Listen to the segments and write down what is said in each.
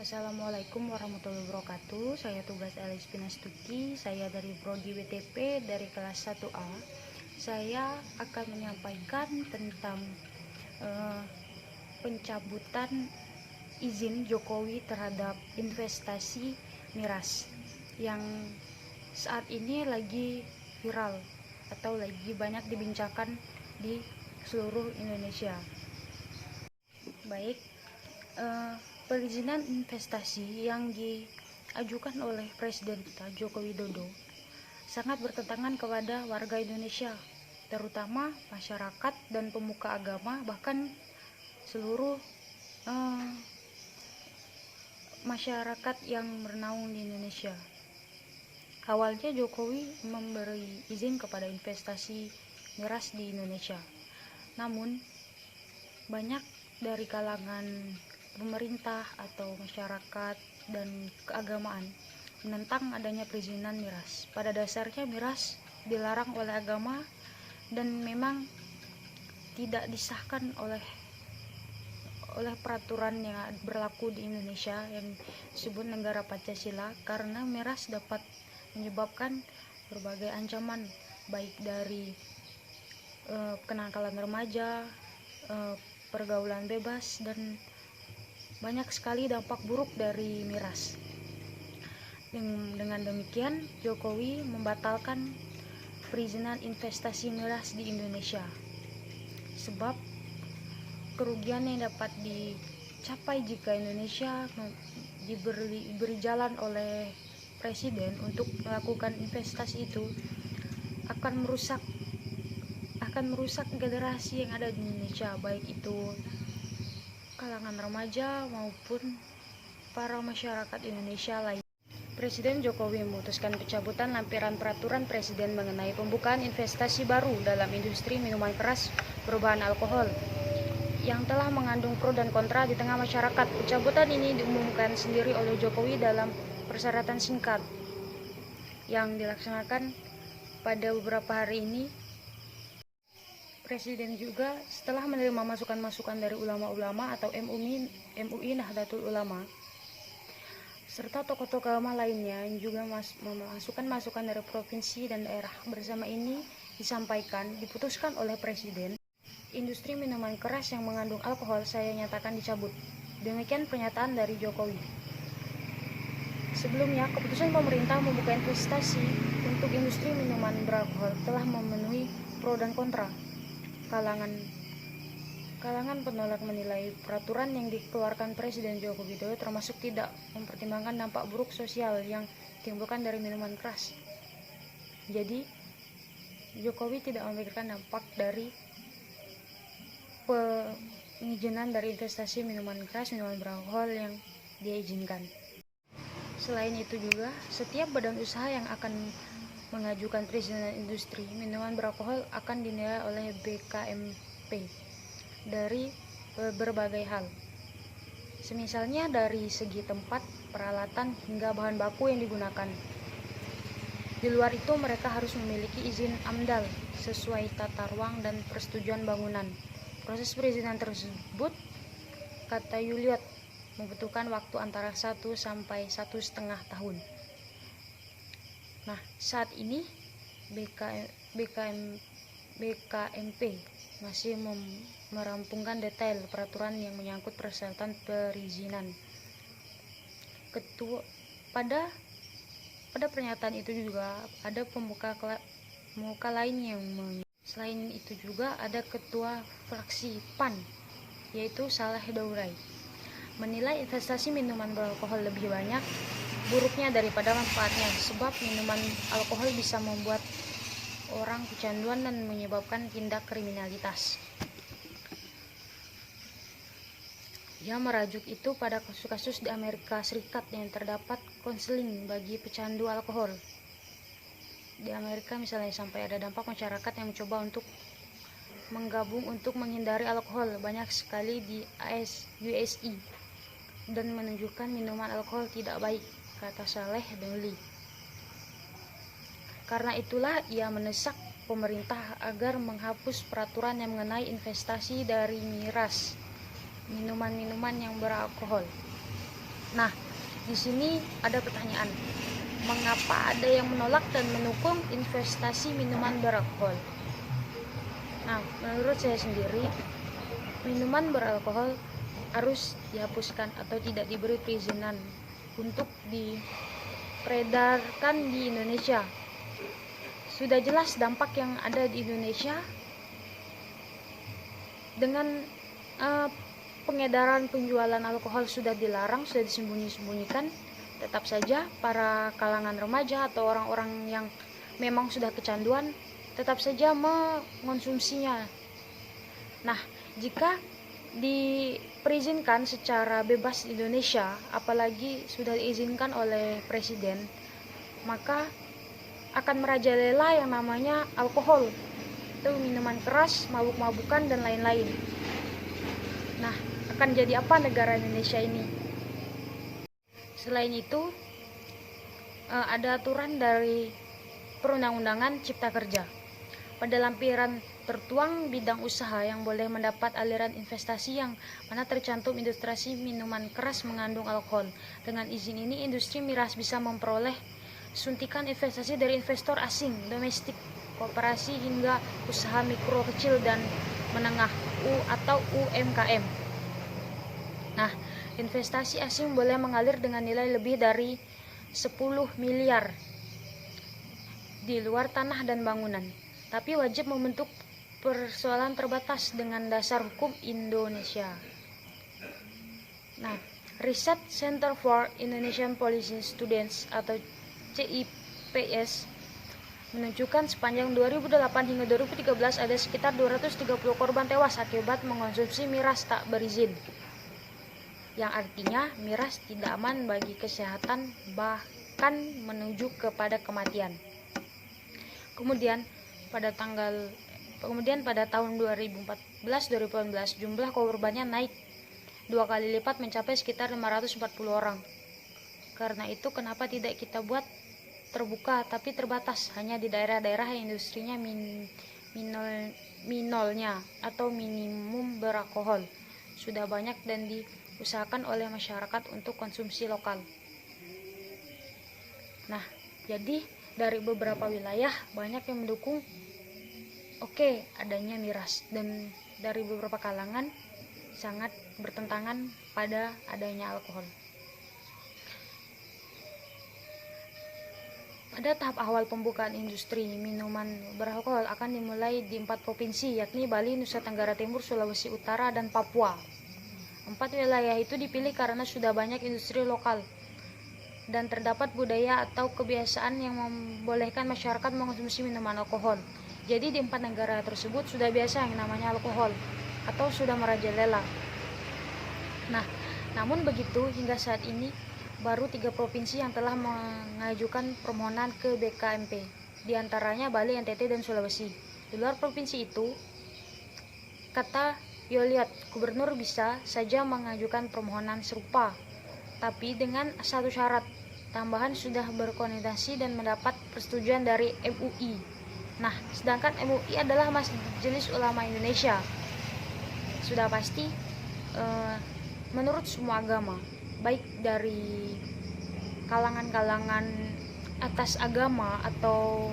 Assalamualaikum warahmatullahi wabarakatuh. Saya tugas Elis Pinastuki. Saya dari Prodi WTP dari kelas 1A. Saya akan menyampaikan tentang pencabutan izin Jokowi terhadap investasi miras yang saat ini lagi viral atau lagi banyak dibincangkan di seluruh Indonesia. Baik, perizinan investasi yang diajukan oleh Presiden kita Joko Widodo sangat bertentangan kepada warga Indonesia, terutama masyarakat dan pemuka agama, bahkan seluruh masyarakat yang bernaung di Indonesia. Awalnya Jokowi memberi izin kepada investasi miras di Indonesia, namun banyak dari kalangan pemerintah atau masyarakat dan keagamaan menentang adanya perizinan miras. Pada dasarnya miras dilarang oleh agama dan memang tidak disahkan oleh peraturan yang berlaku di Indonesia yang disebut negara Pancasila, karena miras dapat menyebabkan berbagai ancaman, baik dari kenakalan remaja, pergaulan bebas, dan banyak sekali dampak buruk dari miras. Dengan demikian, Jokowi membatalkan perizinan investasi miras di Indonesia, sebab kerugian yang dapat dicapai jika Indonesia diberi jalan oleh Presiden untuk melakukan investasi itu akan merusak generasi yang ada di Indonesia, baik itu kalangan remaja maupun para masyarakat Indonesia lain. Presiden Jokowi memutuskan pencabutan lampiran peraturan Presiden mengenai pembukaan investasi baru dalam industri minuman keras berbahan alkohol yang telah mengandung pro dan kontra di tengah masyarakat. Pencabutan ini diumumkan sendiri oleh Jokowi dalam persyaratan singkat yang dilaksanakan pada beberapa hari ini. Presiden juga setelah menerima masukan-masukan dari ulama-ulama atau MUI Nahdlatul Ulama serta tokoh-tokoh agama lainnya yang juga memasukkan masukan dari provinsi dan daerah. Bersama ini diputuskan oleh Presiden, industri minuman keras yang mengandung alkohol saya nyatakan dicabut. Demikian pernyataan dari Jokowi. Sebelumnya, keputusan pemerintah membuka investasi untuk industri minuman beralkohol telah memenuhi pro dan kontra. Kalangan penolak menilai peraturan yang dikeluarkan Presiden Joko Widodo termasuk tidak mempertimbangkan dampak buruk sosial yang ditimbulkan dari minuman keras. Jadi, Jokowi tidak memikirkan dampak dari pengizinan dari investasi minuman keras, minuman beralkohol yang dia izinkan. Selain itu juga, setiap badan usaha yang akan mengajukan perizinan industri minuman beralkohol akan dinilai oleh BKMP dari berbagai hal. Semisalnya dari segi tempat, peralatan, hingga bahan baku yang digunakan. Di luar itu mereka harus memiliki izin AMDAL sesuai tata ruang dan persetujuan bangunan. Proses perizinan tersebut, kata Yuliot, membutuhkan waktu antara 1 sampai 1,5 tahun. Nah, saat ini BKMP masih merampungkan detail peraturan yang menyangkut persyaratan perizinan. Pada pernyataan itu juga ada pemuka lain yang selain itu juga ada ketua fraksi PAN, yaitu Saleh Daurai, menilai investasi minuman beralkohol lebih banyak buruknya daripada manfaatnya, sebab minuman alkohol bisa membuat orang kecanduan dan menyebabkan tindak kriminalitas. Ia merajuk itu pada kasus-kasus di Amerika Serikat yang terdapat konseling bagi pecandu alkohol. Di Amerika misalnya sampai ada dampak masyarakat yang mencoba untuk menggabung untuk menghindari alkohol banyak sekali di USI dan menunjukkan minuman alkohol tidak baik, kata Saleh Dauli. Karena itulah ia mendesak pemerintah agar menghapus peraturan yang mengenai investasi dari miras, minuman-minuman yang beralkohol. Nah, di sini ada pertanyaan, mengapa ada yang menolak dan mendukung investasi minuman beralkohol? Nah, menurut saya sendiri, minuman beralkohol harus dihapuskan atau tidak diberi perizinan untuk diperedarkan di Indonesia. Sudah jelas dampak yang ada di Indonesia dengan pengedaran penjualan alkohol sudah dilarang, sudah disembunyi-sembunyikan. Tetap saja para kalangan remaja atau orang-orang yang memang sudah kecanduan tetap saja mengonsumsinya. Nah, jika diperizinkan secara bebas di Indonesia, apalagi sudah diizinkan oleh presiden, maka akan merajalela yang namanya alkohol, itu minuman keras, mabuk-mabukan dan lain-lain. Nah, akan jadi apa negara Indonesia ini? Selain itu, ada aturan dari Perundang-undangan Cipta Kerja. Pada lampiran tertuang bidang usaha yang boleh mendapat aliran investasi yang mana tercantum industri minuman keras mengandung alkohol. Dengan izin ini, industri miras bisa memperoleh suntikan investasi dari investor asing, domestik, koperasi hingga usaha mikro, kecil, dan menengah atau UMKM. Nah, investasi asing boleh mengalir dengan nilai lebih dari 10 miliar di luar tanah dan bangunan, tapi wajib membentuk persoalan terbatas dengan dasar hukum Indonesia. Nah, Research Center for Indonesian Policy Students atau CIPS menunjukkan sepanjang 2008 hingga 2013 ada sekitar 230 korban tewas akibat mengonsumsi miras tak berizin, yang artinya miras tidak aman bagi kesehatan, bahkan menuju kepada kematian. Kemudian pada tahun 2014-2018 jumlah korbannya naik 2 kali lipat mencapai sekitar 540 orang. Karena itu kenapa tidak kita buat terbuka tapi terbatas hanya di daerah-daerah yang industrinya minolnya atau minimum beralkohol sudah banyak dan diusahakan oleh masyarakat untuk konsumsi lokal. Nah, jadi dari beberapa wilayah banyak yang mendukung adanya miras, dan dari beberapa kalangan sangat bertentangan pada adanya alkohol. Pada tahap awal pembukaan industri minuman beralkohol akan dimulai di 4 provinsi, yakni Bali, Nusa Tenggara Timur, Sulawesi Utara, dan Papua. 4 wilayah itu dipilih karena sudah banyak industri lokal dan terdapat budaya atau kebiasaan yang membolehkan masyarakat mengonsumsi minuman alkohol. Jadi di 4 negara tersebut sudah biasa yang namanya alkohol atau sudah merajalela. Nah, namun begitu hingga saat ini baru 3 provinsi yang telah mengajukan permohonan ke BKMP, di antaranya Bali, NTT, dan Sulawesi. Di luar provinsi itu, kata Yoliat, gubernur bisa saja mengajukan permohonan serupa, tapi dengan satu syarat tambahan, sudah berkoordinasi dan mendapat persetujuan dari MUI. Nah, sedangkan MUI adalah Majelis Ulama Indonesia. Sudah pasti menurut semua agama, baik dari kalangan-kalangan atas agama atau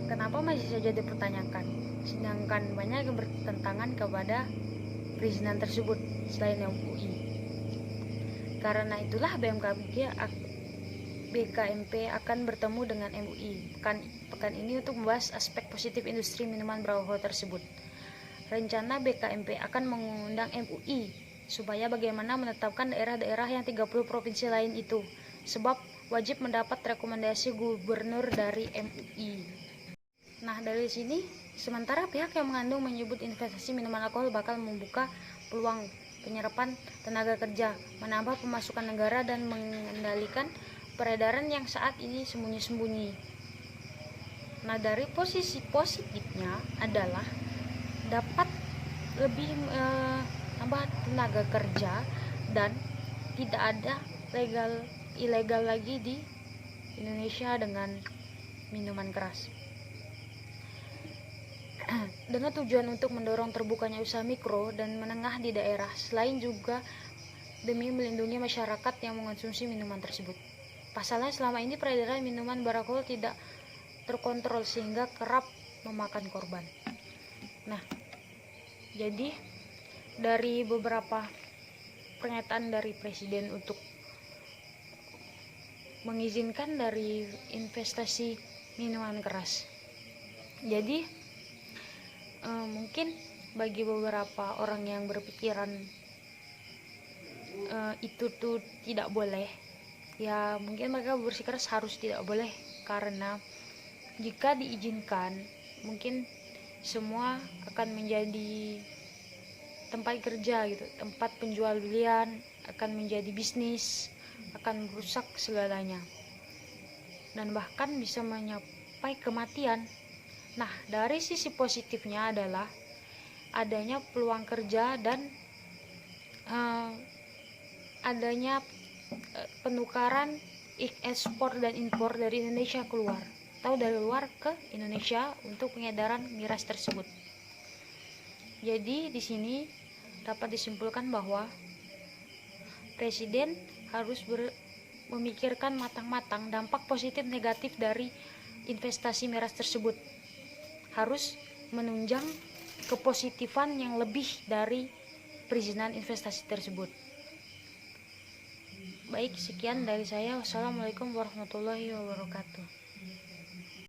kenapa masih saja dipertanyakan sedangkan banyak yang bertentangan kepada perizinan tersebut selain MUI. Karena itulah BKMP akan bertemu dengan MUI pekan ini untuk membahas aspek positif industri minuman beralkohol tersebut. Rencana BKMP akan mengundang MUI supaya bagaimana menetapkan daerah-daerah yang 30 provinsi lain itu, sebab wajib mendapat rekomendasi gubernur dari MUI. Nah, dari sini sementara pihak yang mengandung menyebut investasi minuman alkohol bakal membuka peluang penyerapan tenaga kerja, menambah pemasukan negara, dan mengendalikan peredaran yang saat ini sembunyi-sembunyi. Nah, dari posisi positifnya adalah dapat lebih tambah tenaga kerja dan tidak ada ilegal lagi di Indonesia dengan minuman keras. Dengan tujuan untuk mendorong terbukanya usaha mikro dan menengah di daerah, selain juga demi melindungi masyarakat yang mengonsumsi minuman tersebut. Pasalnya selama ini peredaran minuman beralkohol tidak terkontrol sehingga kerap memakan korban. Nah, jadi dari beberapa pernyataan dari Presiden untuk mengizinkan dari investasi minuman keras. Jadi mungkin bagi beberapa orang yang berpikiran itu tuh tidak boleh, ya mungkin mereka bersikeras harus tidak boleh, karena jika diizinkan mungkin semua akan menjadi tempat kerja gitu, tempat penjual belian, akan menjadi bisnis, akan merusak segalanya dan bahkan bisa mencapai kematian. Nah, dari sisi positifnya adalah adanya peluang kerja dan adanya penukaran ekspor dan impor dari Indonesia keluar atau dari luar ke Indonesia untuk pengedaran miras tersebut. Jadi di sini dapat disimpulkan bahwa Presiden harus memikirkan matang-matang dampak positif negatif dari investasi miras tersebut. Harus menunjang kepositifan yang lebih dari perizinan investasi tersebut. Baik, sekian dari saya. Wassalamualaikum warahmatullahi wabarakatuh.